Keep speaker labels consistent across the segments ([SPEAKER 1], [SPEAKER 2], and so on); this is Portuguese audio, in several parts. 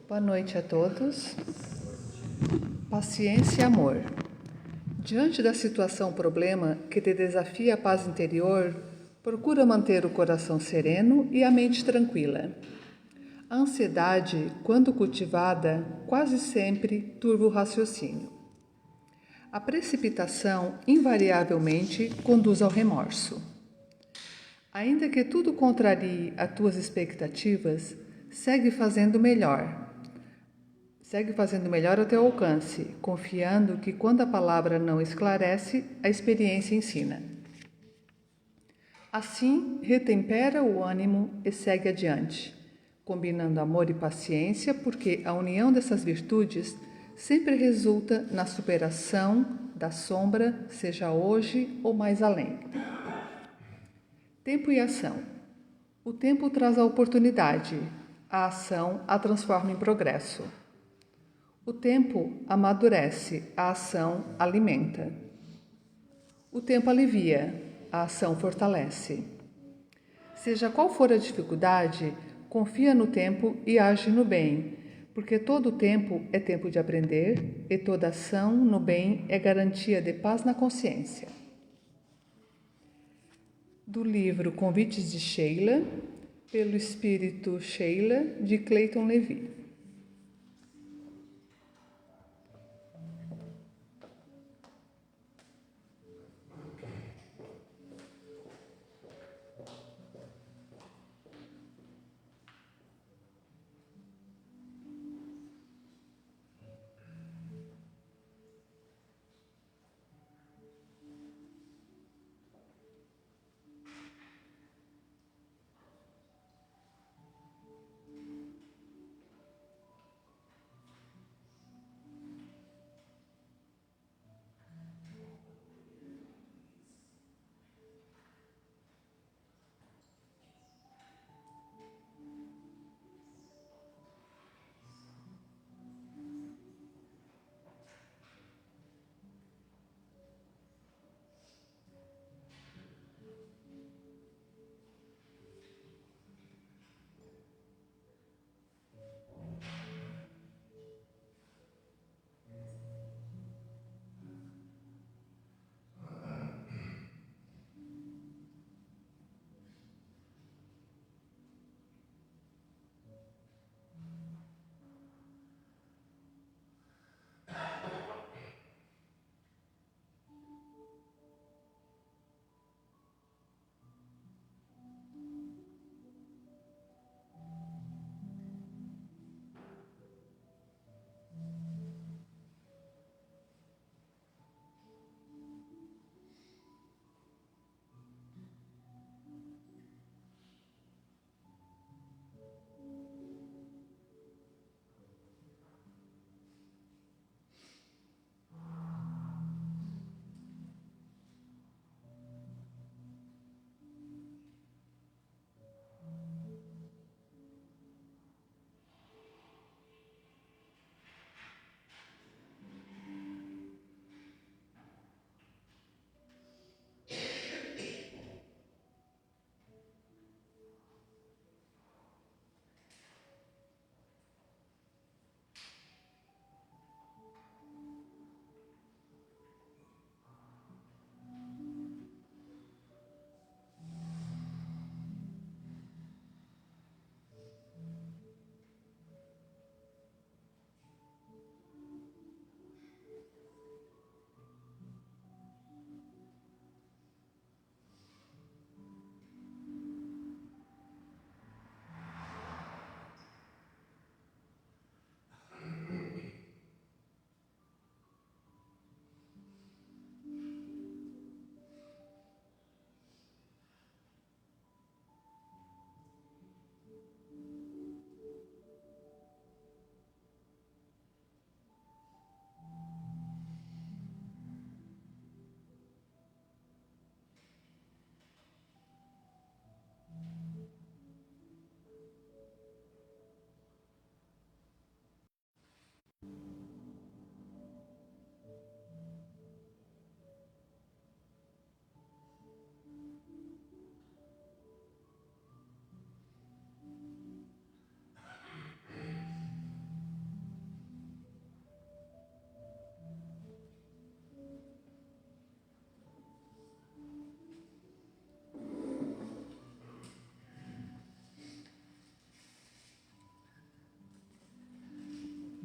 [SPEAKER 1] Boa noite a todos. Paciência e amor. Diante da situação-problema que te desafia a paz interior, procura manter o coração sereno e a mente tranquila. A ansiedade, quando cultivada, quase sempre turva o raciocínio. A precipitação, invariavelmente, conduz ao remorso. Ainda que tudo contrarie as tuas expectativas, segue fazendo melhor ao teu alcance, confiando que quando a palavra não esclarece, a experiência ensina. Assim, retempera o ânimo e segue adiante, combinando amor e paciência, porque a união dessas virtudes sempre resulta na superação da sombra, seja hoje ou mais além. Tempo e ação. O tempo traz a oportunidade, a ação a transforma em progresso. O tempo amadurece, a ação alimenta. O tempo alivia, a ação fortalece. Seja qual for a dificuldade, confia no tempo e age no bem, porque todo tempo é tempo de aprender e toda ação no bem é garantia de paz na consciência. Do livro Convites de Sheila, pelo Espírito Sheila, de Clayton Levy.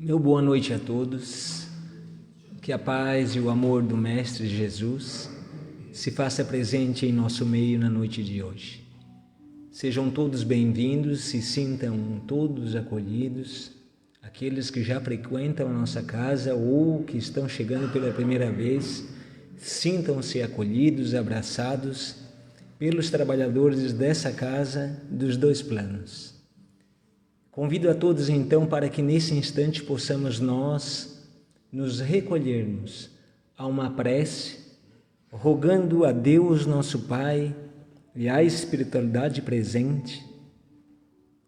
[SPEAKER 2] Meu boa noite a todos, que a paz e o amor do Mestre Jesus se faça presente em nosso meio na noite de hoje. Sejam todos bem-vindos, se sintam todos acolhidos, aqueles que já frequentam a nossa casa ou que estão chegando pela primeira vez, sintam-se acolhidos, abraçados pelos trabalhadores dessa casa dos dois planos. Convido a todos então para que nesse instante possamos nós nos recolhermos a uma prece, rogando a Deus nosso Pai e à espiritualidade presente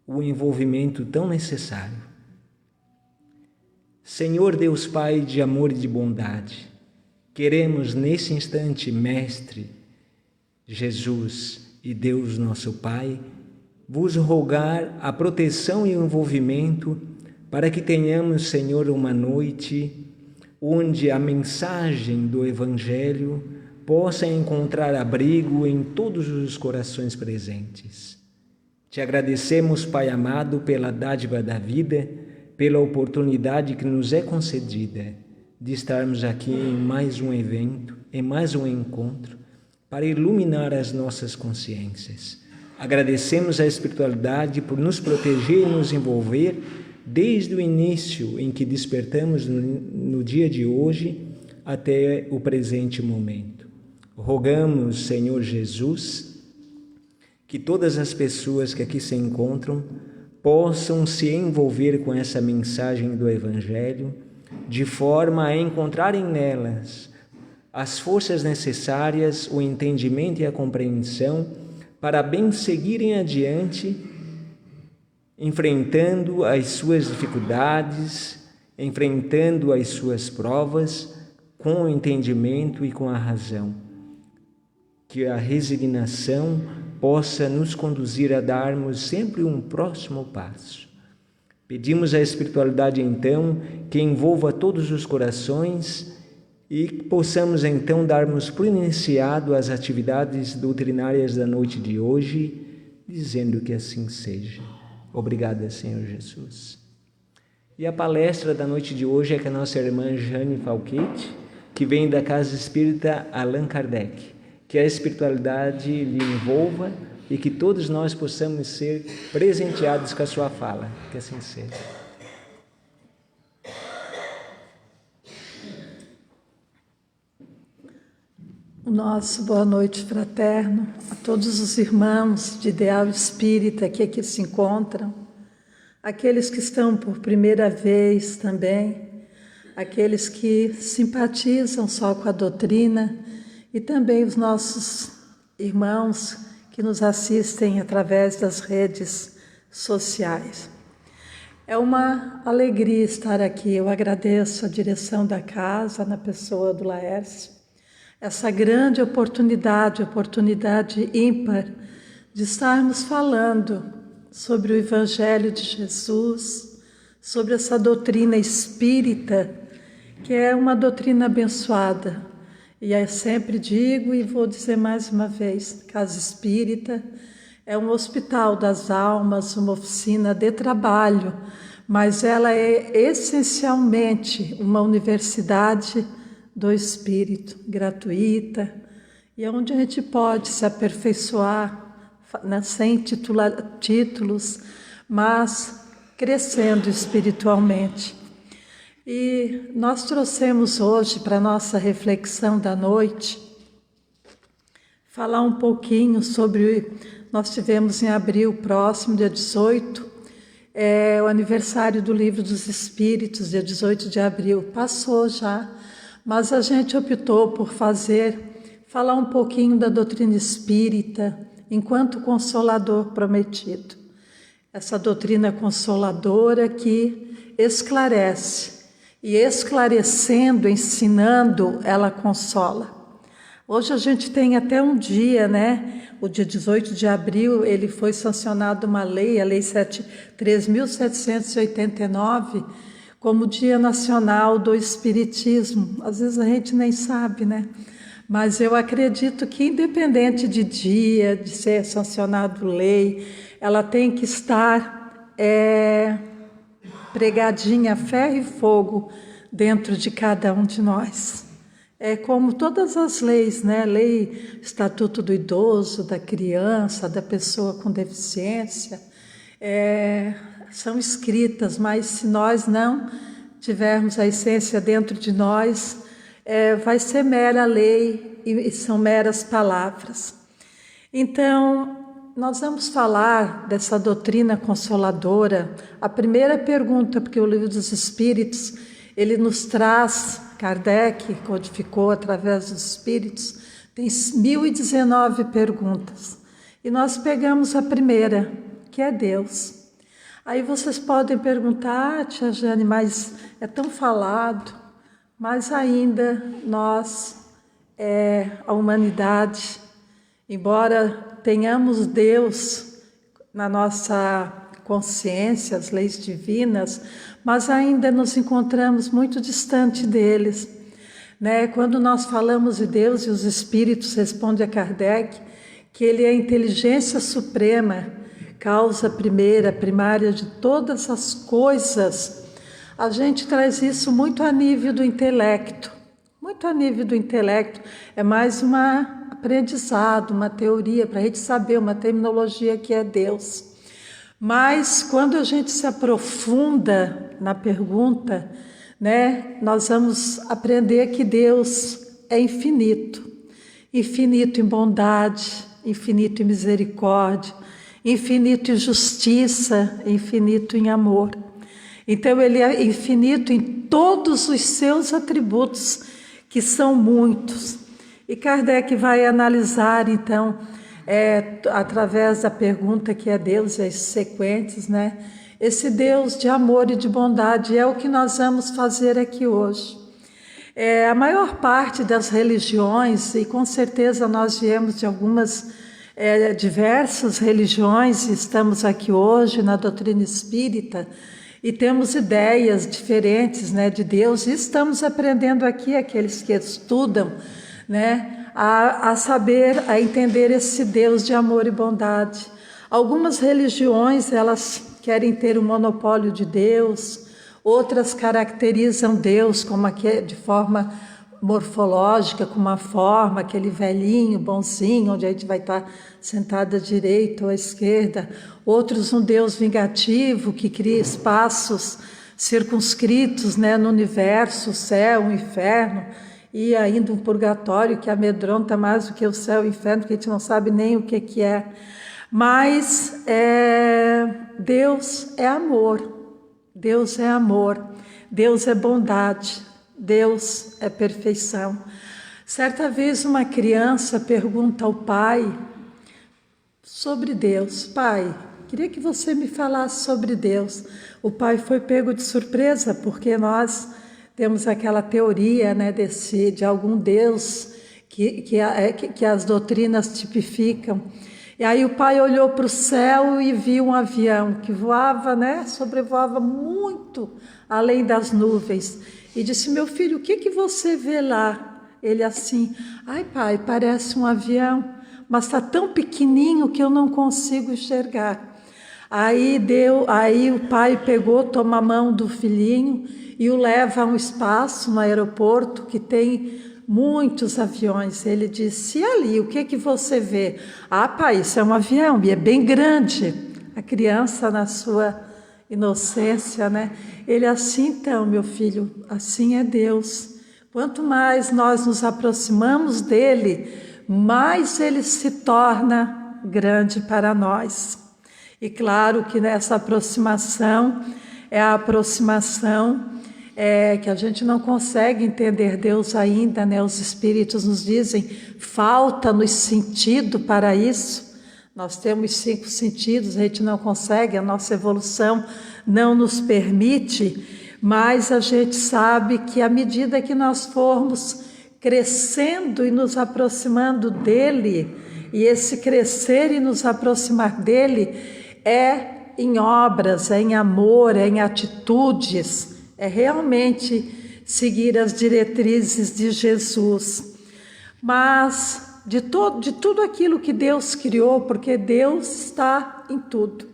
[SPEAKER 2] o envolvimento tão necessário. Senhor Deus Pai de amor e de bondade, queremos nesse instante, Mestre Jesus e Deus nosso Pai, vos rogar a proteção e o envolvimento para que tenhamos, Senhor, uma noite onde a mensagem do Evangelho possa encontrar abrigo em todos os corações presentes. Te agradecemos, Pai amado, pela dádiva da vida, pela oportunidade que nos é concedida de estarmos aqui em mais um evento, em mais um encontro, para iluminar as nossas consciências. Agradecemos a espiritualidade por nos proteger e nos envolver desde o início em que despertamos no dia de hoje até o presente momento. Rogamos, Senhor Jesus, que todas as pessoas que aqui se encontram possam se envolver com essa mensagem do Evangelho, de forma a encontrarem nelas as forças necessárias, o entendimento e a compreensão para bem seguirem adiante, enfrentando as suas dificuldades, enfrentando as suas provas com o entendimento e com a razão. Que a resignação possa nos conduzir a darmos sempre um próximo passo. Pedimos à espiritualidade, então, que envolva todos os corações e possamos, então, darmos por iniciado as atividades doutrinárias da noite de hoje, dizendo que assim seja. Obrigada, Senhor Jesus. E a palestra da noite de hoje é com a nossa irmã Jane Falquete, que vem da Casa Espírita Allan Kardec. Que a espiritualidade lhe envolva e que todos nós possamos ser presenteados com a sua fala. Que assim seja.
[SPEAKER 3] O nosso boa noite fraterno a todos os irmãos de ideal espírita que aqui se encontram, aqueles que estão por primeira vez também, aqueles que simpatizam só com a doutrina e também os nossos irmãos que nos assistem através das redes sociais. É uma alegria estar aqui. Eu agradeço a direção da casa, na pessoa do Laércio, essa grande oportunidade ímpar de estarmos falando sobre o Evangelho de Jesus, sobre essa doutrina espírita, que é uma doutrina abençoada. E eu sempre digo e vou dizer mais uma vez, Casa Espírita é um hospital das almas, uma oficina de trabalho, mas ela é essencialmente uma universidade do Espírito, gratuita, e onde a gente pode se aperfeiçoar, sem títulos, mas crescendo espiritualmente. E nós trouxemos hoje para a nossa reflexão da noite, falar um pouquinho sobre, nós tivemos em abril próximo, dia 18, o aniversário do Livro dos Espíritos, dia 18 de abril, passou já, mas a gente optou por falar um pouquinho da doutrina espírita, enquanto consolador prometido. Essa doutrina consoladora que esclarece, e esclarecendo, ensinando, ela consola. Hoje a gente tem até um dia, né? O dia 18 de abril, ele foi sancionada uma lei, a Lei 3.789, como Dia Nacional do Espiritismo. Às vezes a gente nem sabe, né? Mas eu acredito que, independente de dia, de ser sancionado lei, ela tem que estar pregadinha a ferro e fogo dentro de cada um de nós. É como todas as leis, né? Lei, Estatuto do Idoso, da criança, da pessoa com deficiência, são escritas, mas se nós não tivermos a essência dentro de nós, vai ser mera lei e são meras palavras. Então, nós vamos falar dessa doutrina consoladora. A primeira pergunta, porque o Livro dos Espíritos, ele nos traz, Kardec codificou através dos Espíritos, tem 1019 perguntas. E nós pegamos a primeira, que é Deus. Aí vocês podem perguntar, tia Jane, mas é tão falado, mas ainda nós, a humanidade, embora tenhamos Deus na nossa consciência, as leis divinas, mas ainda nos encontramos muito distante deles, né? Quando nós falamos de Deus e os Espíritos respondem a Kardec que Ele é a inteligência suprema, causa primeira, primária de todas as coisas, a gente traz isso muito a nível do intelecto. Muito a nível do intelecto, é mais um aprendizado, uma teoria, para a gente saber, uma terminologia que é Deus. Mas quando a gente se aprofunda na pergunta, né, nós vamos aprender que Deus é infinito. Infinito em bondade, infinito em misericórdia, infinito em justiça, infinito em amor. Então ele é infinito em todos os seus atributos, que são muitos. E Kardec vai analisar, então, através da pergunta que é Deus e as sequentes, né? Esse Deus de amor e de bondade é o que nós vamos fazer aqui hoje. A maior parte das religiões, e com certeza nós viemos de algumas diversas religiões, estamos aqui hoje na doutrina espírita, e temos ideias diferentes, né, de Deus, e estamos aprendendo aqui, aqueles que estudam, né, a saber, a entender esse Deus de amor e bondade. Algumas religiões, elas querem ter o monopólio de Deus, outras caracterizam Deus como de forma morfológica, com uma forma, aquele velhinho, bonzinho, onde a gente vai estar sentada à direita ou à esquerda. Outros um Deus vingativo, que cria espaços circunscritos, né, no universo, o céu, o inferno, e ainda um purgatório que amedronta mais do que o céu e o inferno, que a gente não sabe nem o que é. Mas Deus é amor, Deus é amor, Deus é bondade, Deus é perfeição. Certa vez uma criança pergunta ao pai sobre Deus. Pai, queria que você me falasse sobre Deus. O pai foi pego de surpresa, porque nós temos aquela teoria, né, de algum Deus que as doutrinas tipificam. E aí o pai olhou para o céu e viu um avião que voava, né, sobrevoava muito além das nuvens. E disse: meu filho, o que você vê lá? Ele assim: ai pai, parece um avião, mas está tão pequenininho que eu não consigo enxergar. Aí o pai pegou, toma a mão do filhinho e o leva a um espaço no aeroporto que tem muitos aviões. Ele disse: e ali, o que você vê? Ah pai, isso é um avião e é bem grande. A criança, na sua inocência, né? Ele assim: então, meu filho, assim é Deus. Quanto mais nós nos aproximamos dele, mais ele se torna grande para nós. E claro que nessa aproximação é a aproximação que a gente não consegue entender Deus ainda, né? Os espíritos nos dizem: falta-nos sentido para isso. Nós temos 5 sentidos, a gente não consegue, a nossa evolução não nos permite, mas a gente sabe que à medida que nós formos crescendo e nos aproximando dele, e esse crescer e nos aproximar dele é em obras, é em amor, é em atitudes, é realmente seguir as diretrizes de Jesus. Mas de tudo aquilo que Deus criou, porque Deus está em tudo.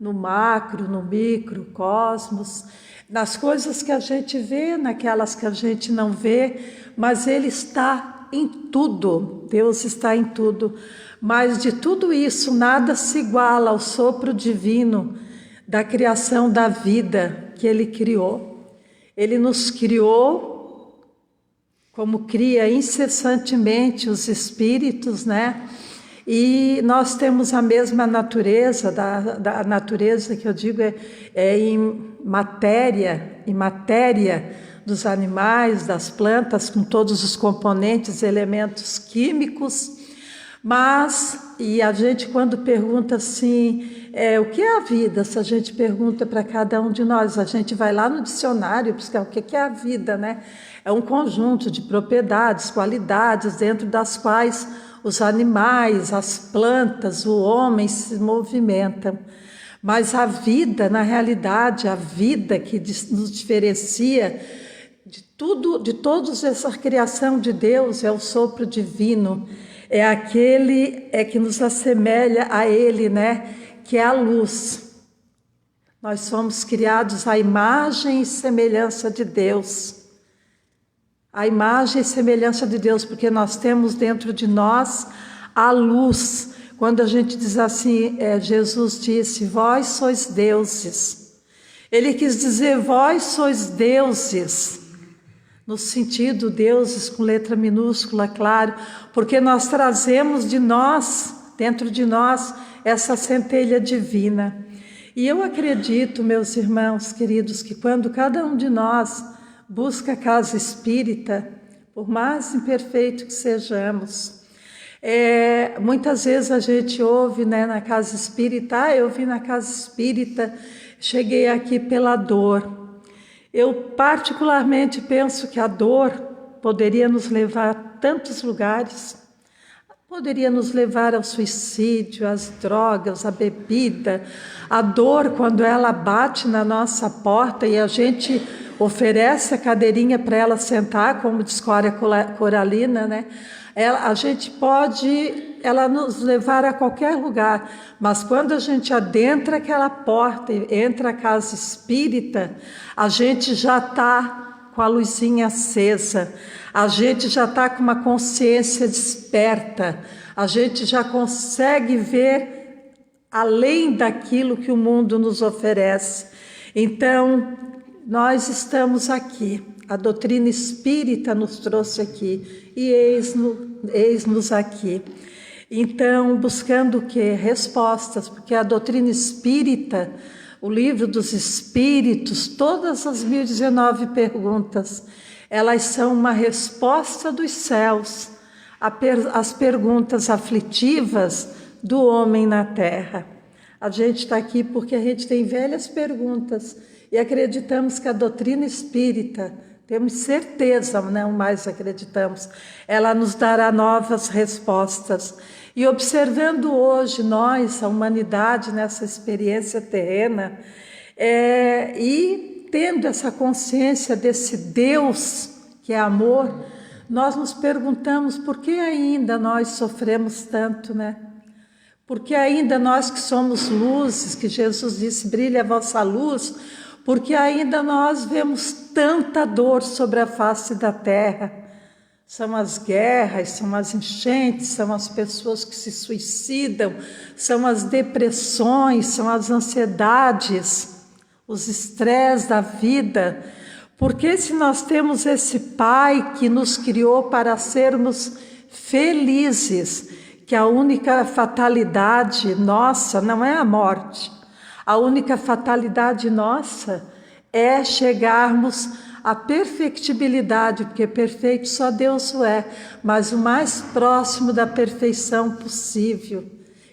[SPEAKER 3] no macro, no microcosmos, nas coisas que a gente vê, naquelas que a gente não vê, mas Ele está em tudo, Deus está em tudo. Mas de tudo isso, nada se iguala ao sopro divino da criação da vida que Ele criou. Ele nos criou, como cria incessantemente os espíritos, né? E nós temos a mesma natureza, da natureza que eu digo em matéria dos animais, das plantas, com todos os componentes, elementos químicos. Mas, e a gente quando pergunta assim, o que é a vida? Se a gente pergunta para cada um de nós, a gente vai lá no dicionário buscar o que é a vida, né? É um conjunto de propriedades, qualidades, dentro das quais os animais, as plantas, o homem se movimentam. Mas a vida, na realidade, a vida que nos diferencia de tudo, de toda essa criação de Deus, é o sopro divino. É aquele que nos assemelha a Ele, né? Que é a luz. Nós somos criados à imagem e semelhança de Deus. A imagem e semelhança de Deus, porque nós temos dentro de nós a luz. Quando a gente diz assim, Jesus disse, vós sois deuses. Ele quis dizer, vós sois deuses. No sentido, deuses com letra minúscula, claro, porque nós trazemos de nós, dentro de nós, essa centelha divina. E eu acredito, meus irmãos queridos, que quando cada um de nós busca a casa espírita, por mais imperfeito que sejamos, muitas vezes a gente ouve, né, na casa espírita, eu vim na casa espírita, cheguei aqui pela dor. Eu particularmente penso que a dor poderia nos levar a tantos lugares, poderia nos levar ao suicídio, às drogas, à bebida. A dor, quando ela bate na nossa porta e a gente oferece a cadeirinha para ela sentar, como diz Cória Coralina, né? A gente pode ela nos levar a qualquer lugar, mas quando a gente adentra aquela porta e entra a casa espírita, a gente já está com a luzinha acesa, a gente já está com uma consciência desperta, a gente já consegue ver além daquilo que o mundo nos oferece. Então, nós estamos aqui, a doutrina espírita nos trouxe aqui, e eis-nos aqui. Então, buscando o quê? Respostas, porque a doutrina espírita, o livro dos espíritos, todas as 1019 perguntas, elas são uma resposta dos céus às perguntas aflitivas do homem na terra. A gente está aqui porque a gente tem velhas perguntas e acreditamos que a doutrina espírita, temos certeza, não mais acreditamos, ela nos dará novas respostas. E observando hoje nós, a humanidade, nessa experiência terrena, e tendo essa consciência desse Deus que é amor, nós nos perguntamos por que ainda nós sofremos tanto, né? Porque ainda nós que somos luzes, que Jesus disse, brilha a vossa luz, porque ainda nós vemos tanta dor sobre a face da terra. São as guerras, são as enchentes, são as pessoas que se suicidam, são as depressões, são as ansiedades, os estresses da vida. Porque se nós temos esse Pai que nos criou para sermos felizes, que a única fatalidade nossa não é a morte, a única fatalidade nossa é chegarmos à perfectibilidade, porque perfeito só Deus o é, mas o mais próximo da perfeição possível.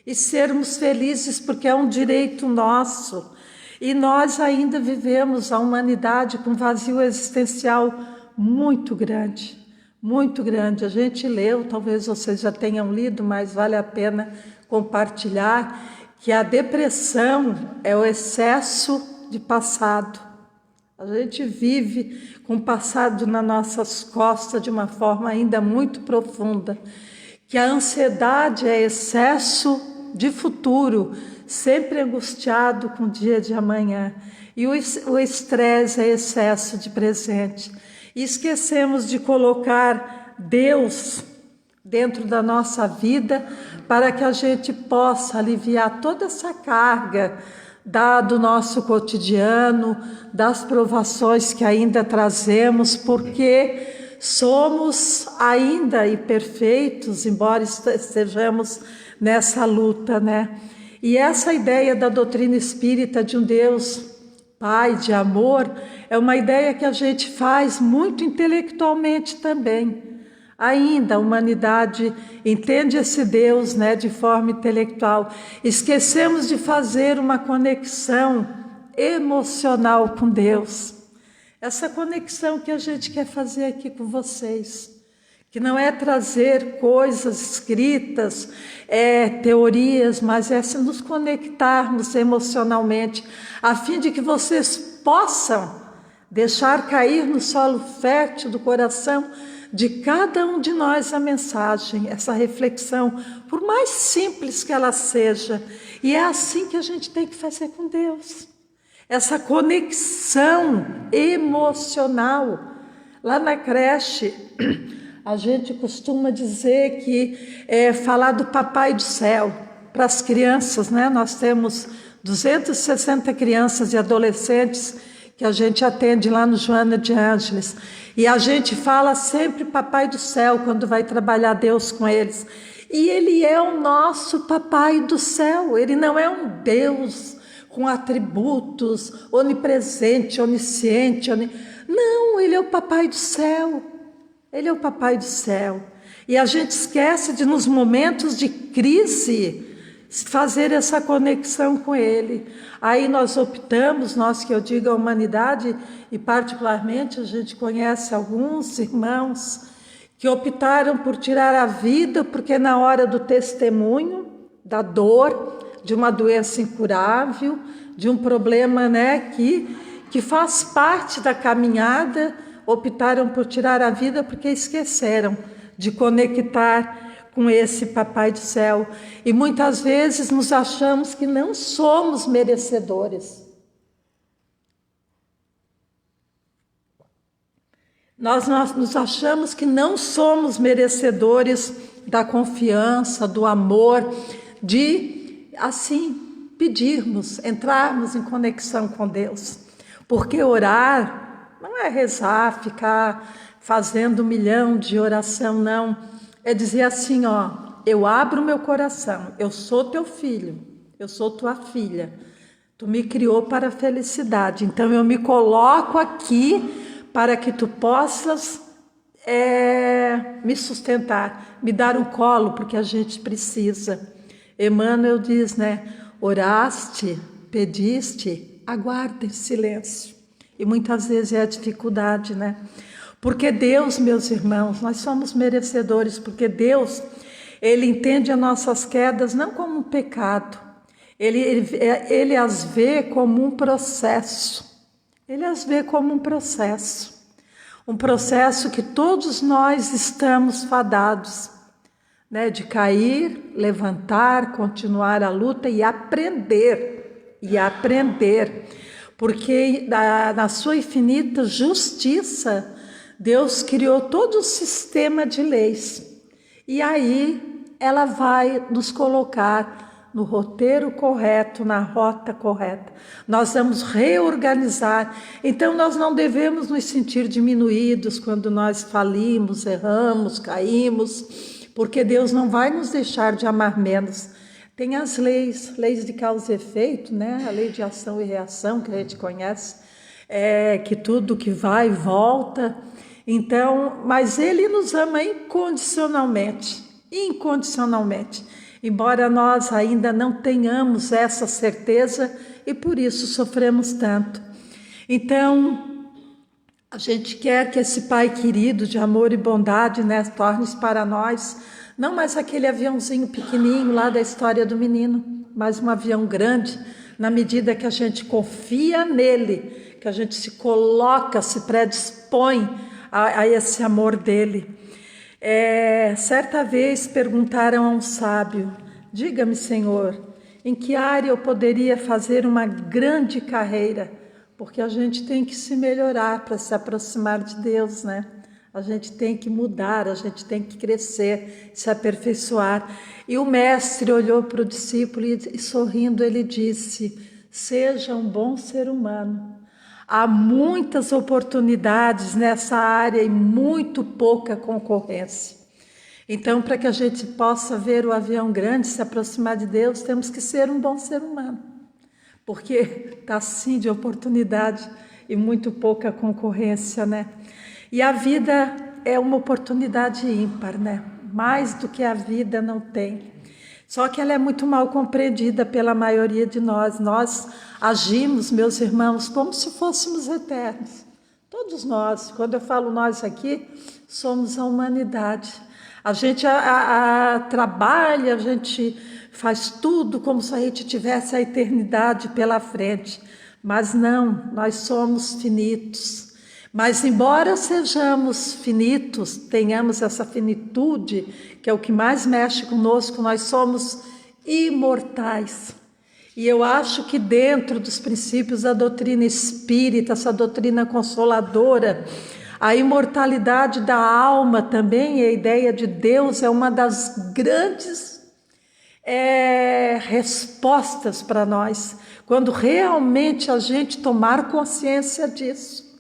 [SPEAKER 3] E sermos felizes porque é um direito nosso. E nós ainda vivemos a humanidade com um vazio existencial muito grande, muito grande. A gente leu, talvez vocês já tenham lido, mas vale a pena compartilhar, que a depressão é o excesso de passado. A gente vive com o passado nas nossas costas de uma forma ainda muito profunda. Que a ansiedade é excesso de futuro, sempre angustiado com o dia de amanhã. E o estresse é excesso de presente. E esquecemos de colocar Deus dentro da nossa vida para que a gente possa aliviar toda essa carga do nosso cotidiano, das provações que ainda trazemos, porque somos ainda imperfeitos, embora estejamos nessa luta, né? E essa ideia da doutrina espírita de um Deus Pai de amor é uma ideia que a gente faz muito intelectualmente também. Ainda a humanidade entende esse Deus, né, de forma intelectual. Esquecemos de fazer uma conexão emocional com Deus. Essa conexão que a gente quer fazer aqui com vocês, que não é trazer coisas escritas, teorias, mas é se nos conectarmos emocionalmente, a fim de que vocês possam deixar cair no solo fértil do coração de cada um de nós a mensagem, essa reflexão, por mais simples que ela seja. E é assim que a gente tem que fazer com Deus. Essa conexão emocional. Lá na creche, a gente costuma dizer que falar do Papai do Céu para as crianças, né? Nós temos 260 crianças e adolescentes que a gente atende lá no Joana de Ângeles. E a gente fala sempre Papai do Céu quando vai trabalhar Deus com eles. E Ele é o nosso Papai do Céu. Ele não é um Deus com atributos, onipresente, onisciente. Não, Ele é o Papai do Céu. Ele é o Papai do Céu. E a gente esquece de, nos momentos de crise, fazer essa conexão com Ele. Aí nós optamos, nós que eu digo a humanidade, e particularmente a gente conhece alguns irmãos que optaram por tirar a vida, porque na hora do testemunho, da dor, de uma doença incurável, de um problema, né, que faz parte da caminhada, optaram por tirar a vida porque esqueceram de conectar com esse Papai do Céu. E muitas vezes nos achamos que não somos merecedores. Nós nos achamos que não somos merecedores da confiança, do amor, de, assim, pedirmos, entrarmos em conexão com Deus. Porque orar não é rezar, ficar fazendo 1 milhão de oração, não. É dizer assim, ó, eu abro meu coração, eu sou teu filho, eu sou tua filha, tu me criou para a felicidade, então eu me coloco aqui para que tu possas me sustentar, me dar um colo, porque a gente precisa. Emmanuel diz, né, oraste, pediste, aguarda em silêncio. E muitas vezes é a dificuldade, né? Porque Deus, meus irmãos, nós somos merecedores, porque Deus, Ele entende as nossas quedas não como um pecado, Ele as vê como um processo. Ele as vê como um processo que todos nós estamos fadados, né, de cair, levantar, continuar a luta e aprender, porque na sua infinita justiça, Deus criou todo um sistema de leis, e aí ela vai nos colocar no roteiro correto, na rota correta. Nós vamos reorganizar. Então nós não devemos nos sentir diminuídos quando nós falimos, erramos, caímos, porque Deus não vai nos deixar de amar menos. Tem as leis de causa e efeito, né? A lei de ação e reação que a gente conhece, que tudo que vai volta. Então, mas Ele nos ama incondicionalmente, embora nós ainda não tenhamos essa certeza e por isso sofremos tanto. Então, a gente quer que esse Pai querido de amor e bondade, né, torne-se para nós não mais aquele aviãozinho pequenininho lá da história do menino, mas um avião grande, na medida que a gente confia nele, que a gente se coloca, se predispõe a esse amor dele. Certa vez perguntaram a um sábio, diga-me, Senhor, em que área eu poderia fazer uma grande carreira, porque a gente tem que se melhorar para se aproximar de Deus, né? A gente tem que mudar, a gente tem que crescer, se aperfeiçoar. E o mestre olhou para o discípulo e sorrindo ele disse: seja um bom ser humano. Há muitas oportunidades nessa área e muito pouca concorrência. Então, para que a gente possa ver o avião grande, se aproximar de Deus, temos que ser um bom ser humano. Porque está assim de oportunidade e muito pouca concorrência, né? E a vida é uma oportunidade ímpar, né? Mais do que a vida não tem. Só que ela é muito mal compreendida pela maioria de nós. Nós agimos, meus irmãos, como se fôssemos eternos. Todos nós, quando eu falo nós aqui, somos a humanidade. A gente trabalha, a gente faz tudo como se a gente tivesse a eternidade pela frente. Mas não, nós somos finitos. Mas embora sejamos finitos, tenhamos essa finitude, que é o que mais mexe conosco, nós somos imortais. E eu acho que dentro dos princípios da doutrina espírita, essa doutrina consoladora, a imortalidade da alma também, a ideia de Deus, é uma das grandes respostas para nós, quando realmente a gente tomar consciência disso.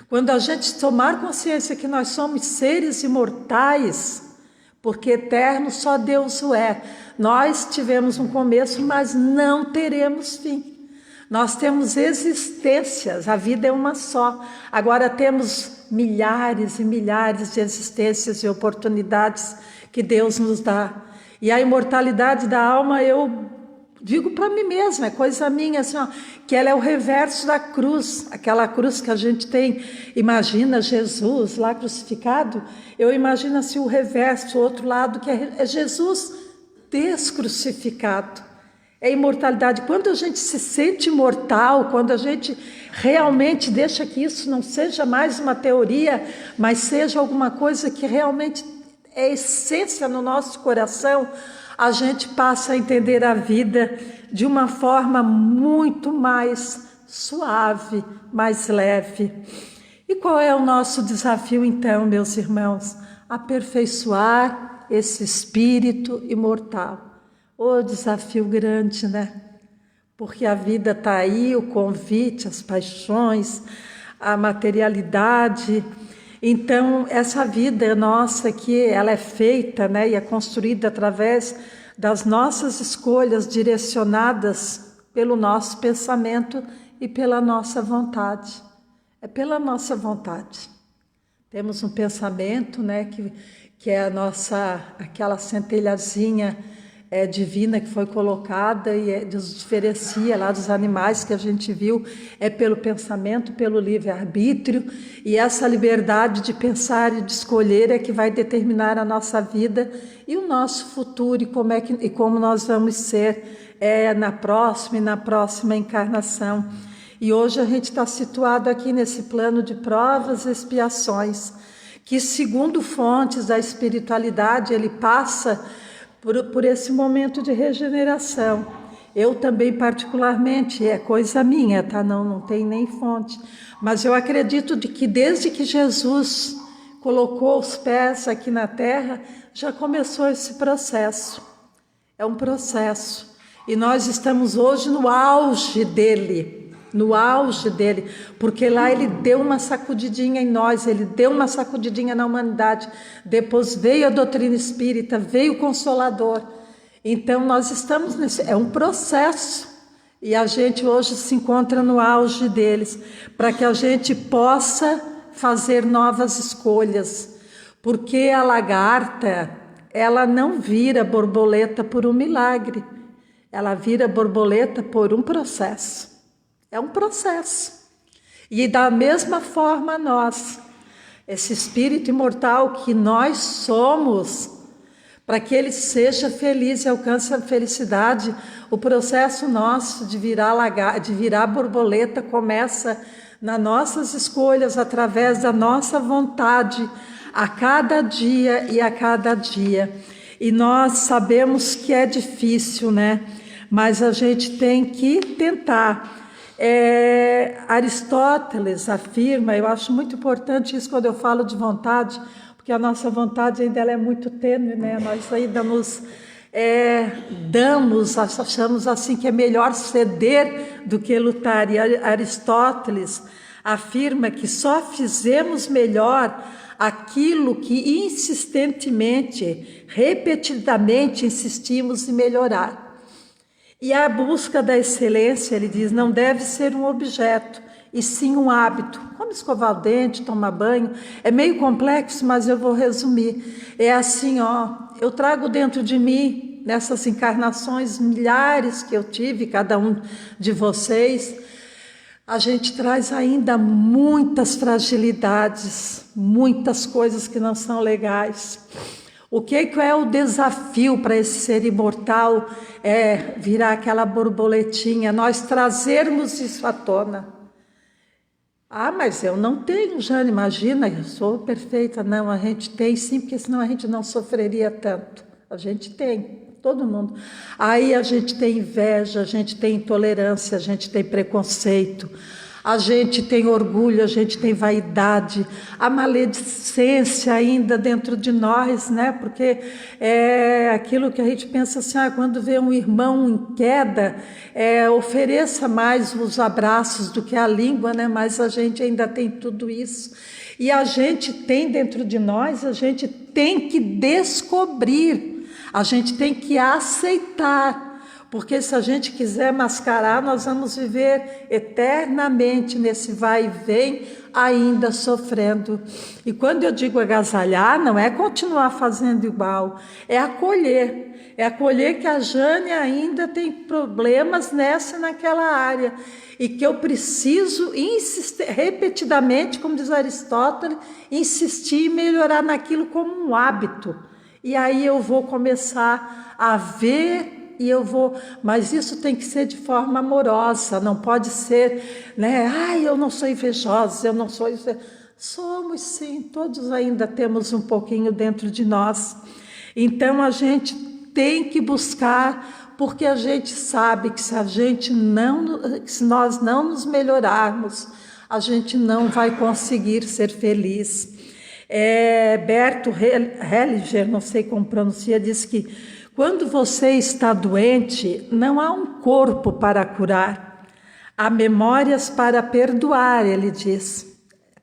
[SPEAKER 3] Quando a gente tomar consciência que nós somos seres imortais, porque eterno só Deus o é. Nós tivemos um começo, mas não teremos fim. Nós temos existências, a vida é uma só. Agora temos milhares e milhares de existências e oportunidades que Deus nos dá. E a imortalidade da alma, eu digo para mim mesma, é coisa minha, assim, ó, que ela é o reverso da cruz, aquela cruz que a gente tem. Imagina Jesus lá crucificado, eu imagino assim o reverso, o outro lado, que é Jesus descrucificado. É imortalidade. Quando a gente se sente imortal, quando a gente realmente deixa que isso não seja mais uma teoria, mas seja alguma coisa que realmente é essência no nosso coração, a gente passa a entender a vida de uma forma muito mais suave, mais leve. E qual é o nosso desafio então, meus irmãos? Aperfeiçoar esse espírito imortal. Oh, desafio grande, né? Porque a vida está aí, o convite, as paixões, a materialidade. Então, essa vida nossa aqui, ela é feita, né, e é construída através das nossas escolhas direcionadas pelo nosso pensamento e pela nossa vontade. É pela nossa vontade. Temos um pensamento, né, que é aquela centelhazinha divina que foi colocada e nos diferencia lá dos animais que a gente viu, é pelo pensamento, pelo livre-arbítrio, e essa liberdade de pensar e de escolher é que vai determinar a nossa vida e o nosso futuro e como nós vamos ser na próxima encarnação. E hoje a gente está situado aqui nesse plano de provas e expiações, que segundo fontes da espiritualidade ele passa por esse momento de regeneração. Eu também particularmente, é coisa minha, tá? Não tem nem fonte, mas eu acredito que desde que Jesus colocou os pés aqui na terra, já começou esse processo. É um processo. E nós estamos hoje no auge dele, porque lá ele deu uma sacudidinha em nós, ele deu uma sacudidinha na humanidade, depois veio a doutrina espírita, veio o Consolador. Então nós estamos é um processo, e a gente hoje se encontra no auge deles, para que a gente possa fazer novas escolhas, porque a lagarta, ela não vira borboleta por um milagre, ela vira borboleta por um processo. É um processo. E da mesma forma nós, esse espírito imortal que nós somos, para que ele seja feliz e alcance a felicidade, o processo nosso de virar borboleta começa nas nossas escolhas, através da nossa vontade, a cada dia e a cada dia. E nós sabemos que é difícil, né? mas a gente tem que tentar. Aristóteles afirma, eu acho muito importante isso quando eu falo de vontade, porque a nossa vontade ainda ela é muito tênue, né? Nós ainda nos achamos assim que é melhor ceder do que lutar. E Aristóteles afirma que só fizemos melhor aquilo que insistentemente, repetidamente insistimos em melhorar. E a busca da excelência, ele diz, não deve ser um objeto, e sim um hábito. Como escovar o dente, tomar banho, é meio complexo, mas eu vou resumir. É assim, eu trago dentro de mim, nessas encarnações milhares que eu tive, cada um de vocês, a gente traz ainda muitas fragilidades, muitas coisas que não são legais. O que é o desafio para esse ser imortal? É virar aquela borboletinha, nós trazermos isso à tona. Mas eu não tenho, Jane, imagina, eu sou perfeita. Não, a gente tem sim, porque senão a gente não sofreria tanto. A gente tem, todo mundo. Aí a gente tem inveja, a gente tem intolerância, a gente tem preconceito, a gente tem orgulho, a gente tem vaidade, a maledicência ainda dentro de nós, né? Porque é aquilo que a gente pensa assim, quando vê um irmão em queda, ofereça mais os abraços do que a língua, né? Mas a gente ainda tem tudo isso. E a gente tem dentro de nós, a gente tem que descobrir, a gente tem que aceitar. Porque se a gente quiser mascarar, nós vamos viver eternamente nesse vai e vem, ainda sofrendo. E quando eu digo agasalhar, não é continuar fazendo igual, é acolher. É acolher que a Jane ainda tem problemas nessa e naquela área. E que eu preciso insistir, repetidamente, como diz Aristóteles, insistir e melhorar naquilo como um hábito. E aí eu vou começar a ver... mas isso tem que ser de forma amorosa, não pode ser, né? Eu não sou invejosa, eu não sou isso. Somos sim, todos ainda temos um pouquinho dentro de nós. Então a gente tem que buscar, porque a gente sabe que se nós não nos melhorarmos, a gente não vai conseguir ser feliz. Berto Hellinger, não sei como pronuncia, diz que quando você está doente, não há um corpo para curar, há memórias para perdoar, ele diz.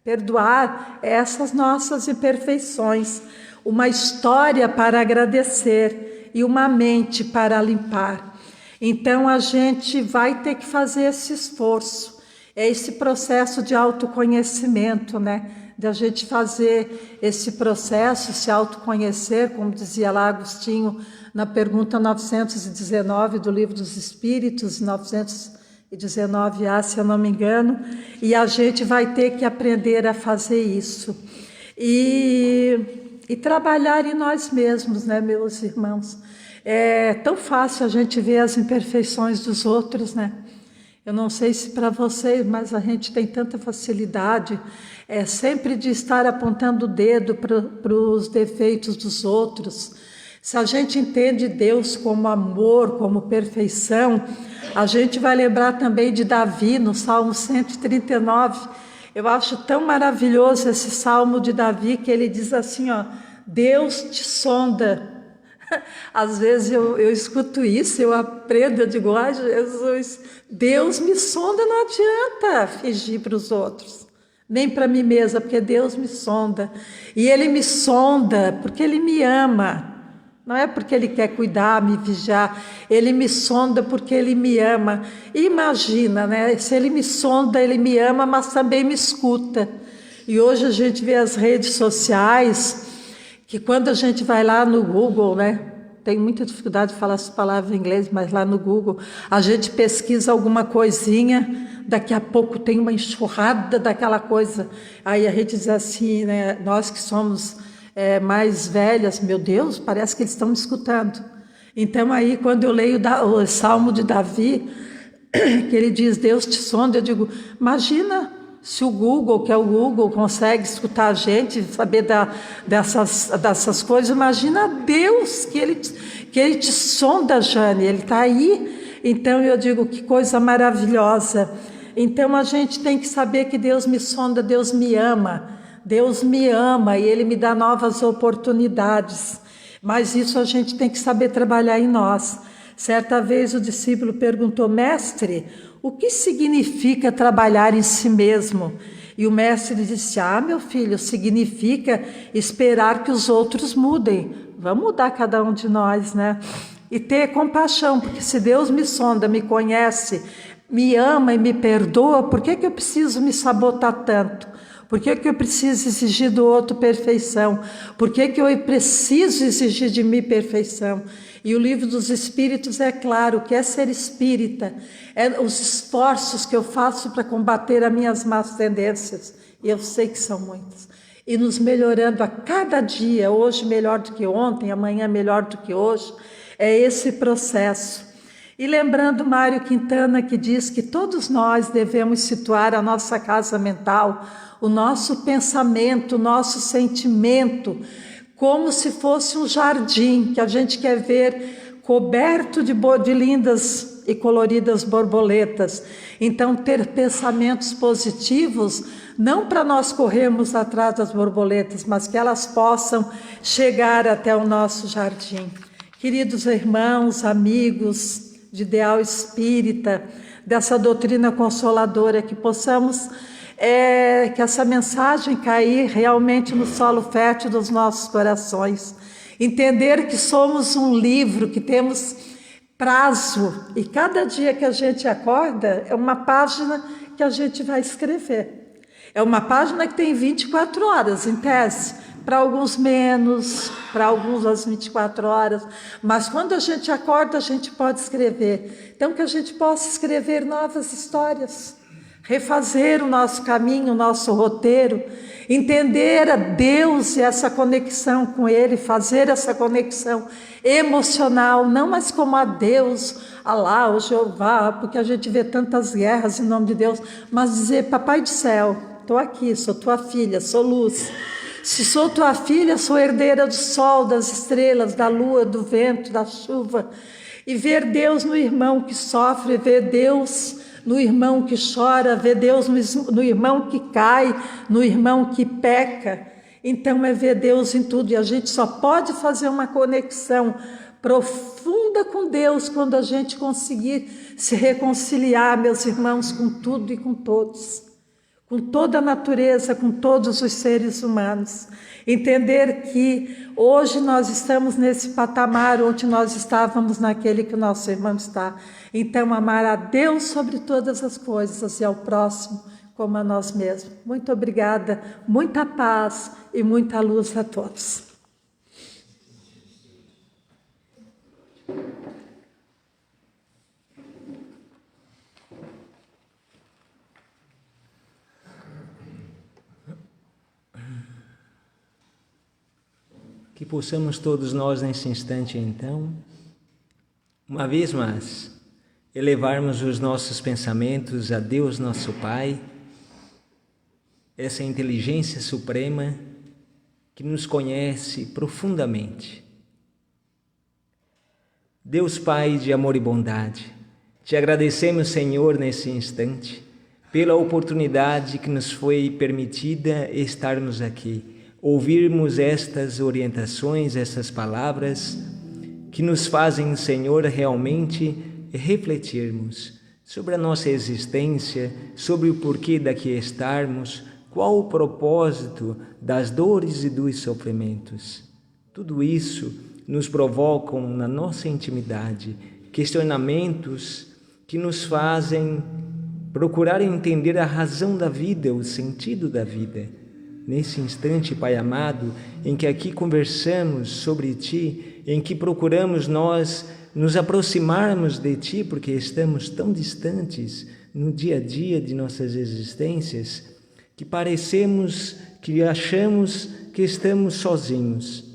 [SPEAKER 3] Perdoar essas nossas imperfeições, uma história para agradecer e uma mente para limpar. Então a gente vai ter que fazer esse esforço, esse processo de autoconhecimento, né? De a gente fazer esse processo, se autoconhecer, como dizia lá Agostinho, na pergunta 919 do Livro dos Espíritos, 919A, se eu não me engano, e a gente vai ter que aprender a fazer isso. E trabalhar em nós mesmos, né, meus irmãos? É tão fácil a gente ver as imperfeições dos outros, né? Eu não sei se para vocês, mas a gente tem tanta facilidade sempre de estar apontando o dedo para os defeitos dos outros. Se a gente entende Deus como amor, como perfeição, a gente vai lembrar também de Davi, no Salmo 139. Eu acho tão maravilhoso esse Salmo de Davi, que ele diz assim, Deus te sonda. Às vezes eu escuto isso, eu aprendo, eu digo, Jesus, Deus me sonda, não adianta fingir para os outros, nem para mim mesma, porque Deus me sonda. E Ele me sonda porque Ele me ama, não é porque Ele quer cuidar, me vigiar, Ele me sonda porque Ele me ama. Imagina, né? Se Ele me sonda, Ele me ama, mas também me escuta. E hoje a gente vê as redes sociais, que quando a gente vai lá no Google, né? Tenho muita dificuldade de falar essa palavra em inglês, mas lá no Google a gente pesquisa alguma coisinha, daqui a pouco tem uma enxurrada daquela coisa. Aí a gente diz assim, né? Nós que somos mais velhas, meu Deus, parece que eles estão me escutando. Então aí quando eu leio o Salmo de Davi, que ele diz, Deus te sonda, eu digo, imagina se o Google, que é o Google, consegue escutar a gente, saber dessas coisas, imagina Deus, que ele te sonda, Jane, Ele está aí, Então eu digo, que coisa maravilhosa. Então a gente tem que saber que Deus me sonda, Deus me ama e Ele me dá novas oportunidades. Mas isso a gente tem que saber trabalhar em nós. Certa vez o discípulo perguntou: mestre, o que significa trabalhar em si mesmo? E o mestre disse: meu filho, significa esperar que os outros mudem. Vamos mudar cada um de nós, né? E ter compaixão, porque se Deus me sonda, me conhece, me ama e me perdoa, por que eu preciso me sabotar tanto? Por que eu preciso exigir do outro perfeição? Por que eu preciso exigir de mim perfeição? E o Livro dos Espíritos é claro, o que é ser espírita é os esforços que eu faço para combater as minhas más tendências, e eu sei que são muitas, e nos melhorando a cada dia, hoje melhor do que ontem, amanhã melhor do que hoje, é esse processo. E lembrando Mário Quintana, que diz que todos nós devemos situar a nossa casa mental, o nosso pensamento, o nosso sentimento, como se fosse um jardim que a gente quer ver coberto de lindas e coloridas borboletas. Então, ter pensamentos positivos, não para nós corrermos atrás das borboletas, mas que elas possam chegar até o nosso jardim. Queridos irmãos, amigos de ideal espírita, dessa doutrina consoladora, que possamos, que essa mensagem cair realmente no solo fértil dos nossos corações. Entender que somos um livro, que temos prazo, e cada dia que a gente acorda é uma página que a gente vai escrever. É uma página que tem 24 horas, em tese. Para alguns menos, para alguns as 24 horas, mas quando a gente acorda, a gente pode escrever. Então, que a gente possa escrever novas histórias, refazer o nosso caminho, o nosso roteiro, entender a Deus e essa conexão com Ele, fazer essa conexão emocional, não mais como a Deus, Alá, o Jeová, porque a gente vê tantas guerras em nome de Deus, mas dizer: Papai do céu, estou aqui, sou tua filha, sou luz. Se sou tua filha, sou herdeira do sol, das estrelas, da lua, do vento, da chuva. E ver Deus no irmão que sofre, ver Deus no irmão que chora, ver Deus no irmão que cai, no irmão que peca. Então é ver Deus em tudo. E a gente só pode fazer uma conexão profunda com Deus quando a gente conseguir se reconciliar, meus irmãos, com tudo e com todos. Com toda a natureza, com todos os seres humanos. Entender que hoje nós estamos nesse patamar onde nós estávamos naquele que o nosso irmão está. Então, amar a Deus sobre todas as coisas e ao próximo como a nós mesmos. Muito obrigada, muita paz e muita luz a todos.
[SPEAKER 2] Que possamos todos nós nesse instante, então, uma vez mais, elevarmos os nossos pensamentos a Deus nosso Pai, essa inteligência suprema que nos conhece profundamente. Deus Pai de amor e bondade, te agradecemos, Senhor, nesse instante, pela oportunidade que nos foi permitida estarmos aqui, ouvirmos estas orientações, essas palavras que nos fazem, Senhor, realmente refletirmos sobre a nossa existência, sobre o porquê daqui estarmos, qual o propósito das dores e dos sofrimentos. Tudo isso nos provocam na nossa intimidade questionamentos que nos fazem procurar entender a razão da vida, o sentido da vida. Nesse instante, Pai amado, em que aqui conversamos sobre Ti, em que procuramos nós nos aproximarmos de Ti, porque estamos tão distantes no dia a dia de nossas existências, que parecemos, que achamos que estamos sozinhos.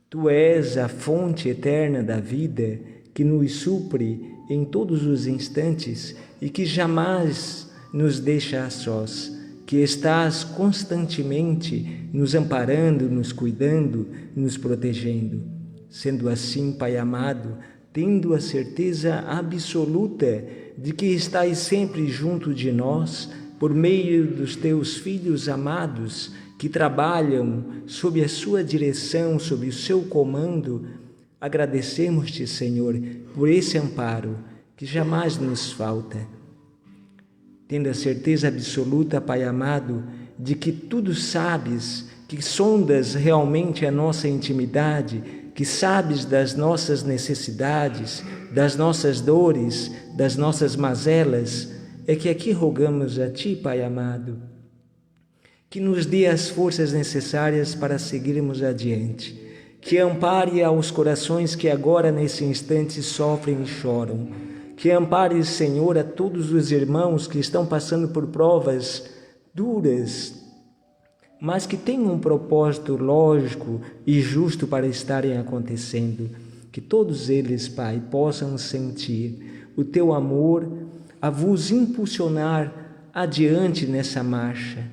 [SPEAKER 2] Tu és a fonte eterna da vida, que nos supre em todos os instantes e que jamais nos deixa a sós, que estás constantemente nos amparando, nos cuidando, nos protegendo. Sendo assim, Pai amado, tendo a certeza absoluta de que estais sempre junto de nós, por meio dos teus filhos amados, que trabalham sob a sua direção, sob o seu comando, agradecemos-te, Senhor, por esse amparo que jamais nos falta. Tendo a certeza absoluta, Pai amado, de que tudo sabes, que sondas realmente a nossa intimidade, que sabes das nossas necessidades, das nossas dores, das nossas mazelas, é que aqui rogamos a Ti, Pai amado, que nos dê as forças necessárias para seguirmos adiante, que ampare aos corações que agora nesse instante sofrem e choram, que ampare, Senhor, a todos os irmãos que estão passando por provas duras, mas que têm um propósito lógico e justo para estarem acontecendo, que todos eles, Pai, possam sentir o Teu amor a vos impulsionar adiante nessa marcha.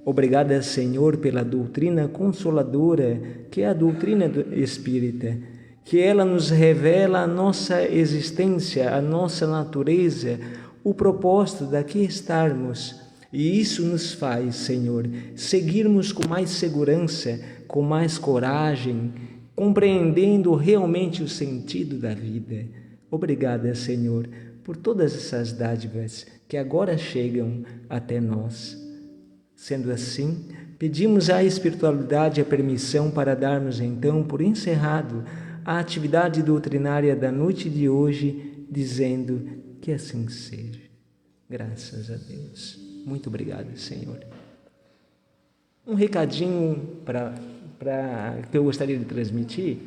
[SPEAKER 2] Obrigada, Senhor, pela doutrina consoladora, que é a doutrina espírita, que ela nos revela a nossa existência, a nossa natureza, o propósito daqui estarmos. E isso nos faz, Senhor, seguirmos com mais segurança, com mais coragem, compreendendo realmente o sentido da vida. Obrigada, Senhor, por todas essas dádivas que agora chegam até nós. Sendo assim, pedimos à espiritualidade a permissão para darmos então por encerrado a atividade doutrinária da noite de hoje, dizendo que assim seja. Graças a Deus. Muito obrigado, Senhor. Um recadinho que eu gostaria de transmitir.